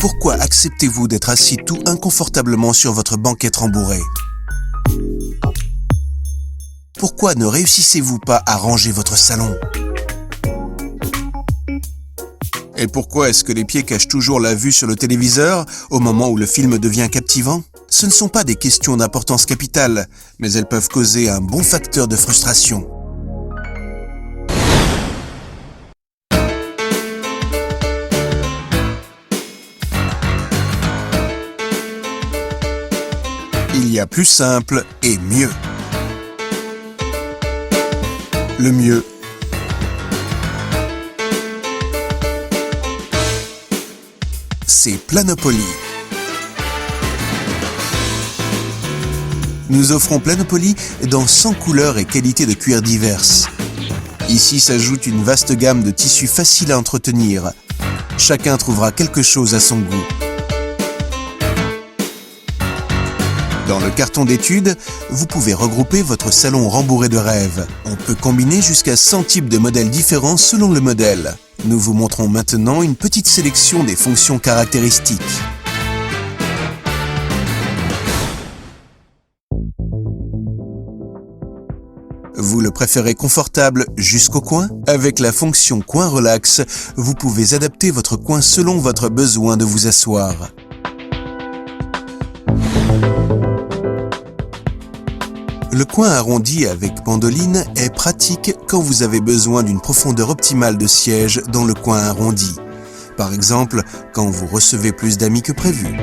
Pourquoi acceptez-vous d'être assis tout inconfortablement sur votre banquette rembourrée? Pourquoi ne réussissez-vous pas à ranger votre salon? Et pourquoi est-ce que les pieds cachent toujours la vue sur le téléviseur au moment où le film devient captivant? Ce ne sont pas des questions d'importance capitale, mais elles peuvent causer un bon facteur de frustration. Il y a plus simple et mieux. Le mieux, c'est Planopoly. Nous offrons Planopoly dans 100 couleurs et qualités de cuir diverses. Ici s'ajoute une vaste gamme de tissus faciles à entretenir. Chacun trouvera quelque chose à son goût. Dans le carton d'études, vous pouvez regrouper votre salon rembourré de rêves. On peut combiner jusqu'à 100 types de modèles différents selon le modèle. Nous vous montrons maintenant une petite sélection des fonctions caractéristiques. Vous le préférez confortable jusqu'au coin? Avec la fonction coin relax, vous pouvez adapter votre coin selon votre besoin de vous asseoir. Le coin arrondi avec pandoline est pratique quand vous avez besoin d'une profondeur optimale de siège dans le coin arrondi. Par exemple, quand vous recevez plus d'amis que prévu.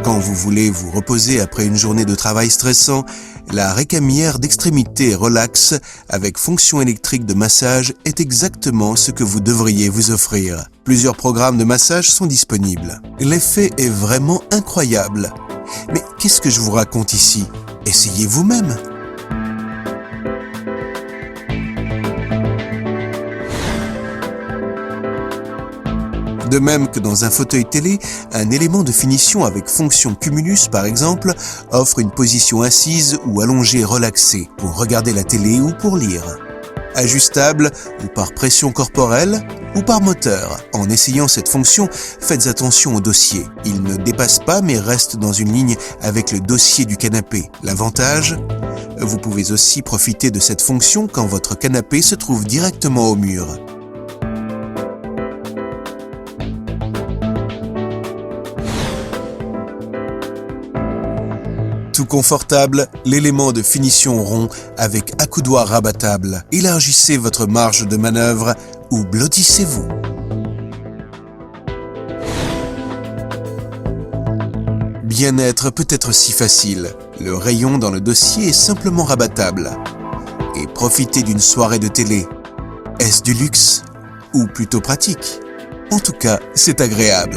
Quand vous voulez vous reposer après une journée de travail stressant, la récamière d'extrémité relax avec fonction électrique de massage est exactement ce que vous devriez vous offrir. Plusieurs programmes de massage sont disponibles. L'effet est vraiment incroyable. Mais qu'est-ce que je vous raconte ici? Essayez vous-même. De même que dans un fauteuil télé, un élément de finition avec fonction cumulus, par exemple, offre une position assise ou allongée relaxée pour regarder la télé ou pour lire. Ajustable ou par pression corporelle ou par moteur. En essayant cette fonction, faites attention au dossier. Il ne dépasse pas mais reste dans une ligne avec le dossier du canapé. L'avantage, vous pouvez aussi profiter de cette fonction quand votre canapé se trouve directement au mur. Tout confortable, l'élément de finition rond avec accoudoir rabattable. Élargissez votre marge de manœuvre ou blottissez-vous. Bien-être peut être si facile. Le rayon dans le dossier est simplement rabattable. Et profitez d'une soirée de télé. Est-ce du luxe? Ou plutôt pratique? En tout cas, c'est agréable.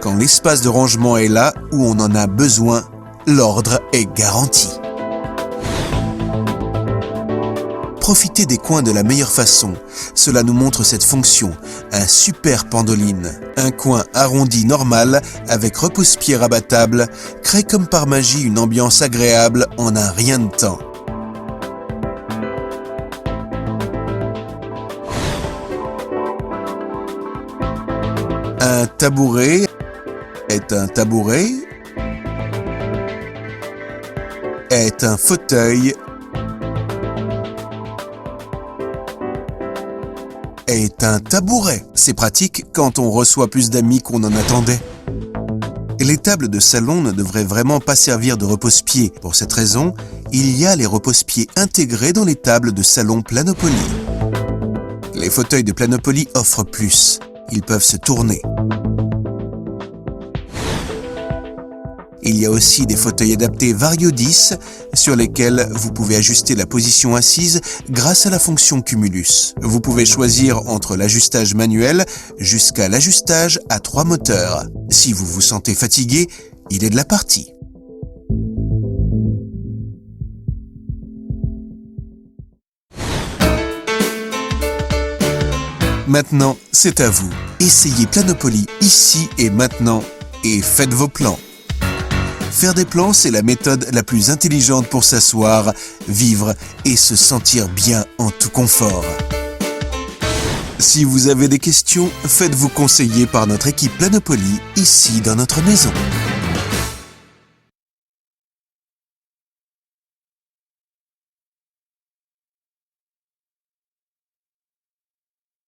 Quand l'espace de rangement est là où on en a besoin, l'ordre est garanti. Profitez des coins de la meilleure façon. Cela nous montre cette fonction, un super pandoline. Un coin arrondi normal avec repose-pied rabattable crée comme par magie une ambiance agréable en un rien de temps. Un tabouret est un tabouret, est un fauteuil, est un tabouret. C'est pratique quand on reçoit plus d'amis qu'on en attendait. Les tables de salon ne devraient vraiment pas servir de repose-pied. Pour cette raison, il y a les repose-pieds intégrés dans les tables de salon Planopoly. Les fauteuils de Planopoly offrent plus. Ils peuvent se tourner. Il y a aussi des fauteuils adaptés Variodis sur lesquels vous pouvez ajuster la position assise grâce à la fonction cumulus. Vous pouvez choisir entre l'ajustage manuel jusqu'à l'ajustage à 3 moteurs. Si vous vous sentez fatigué, il est de la partie. Maintenant, c'est à vous. Essayez Planopoly ici et maintenant et faites vos plans. Faire des plans, c'est la méthode la plus intelligente pour s'asseoir, vivre et se sentir bien en tout confort. Si vous avez des questions, faites-vous conseiller par notre équipe Planopoly ici dans notre maison.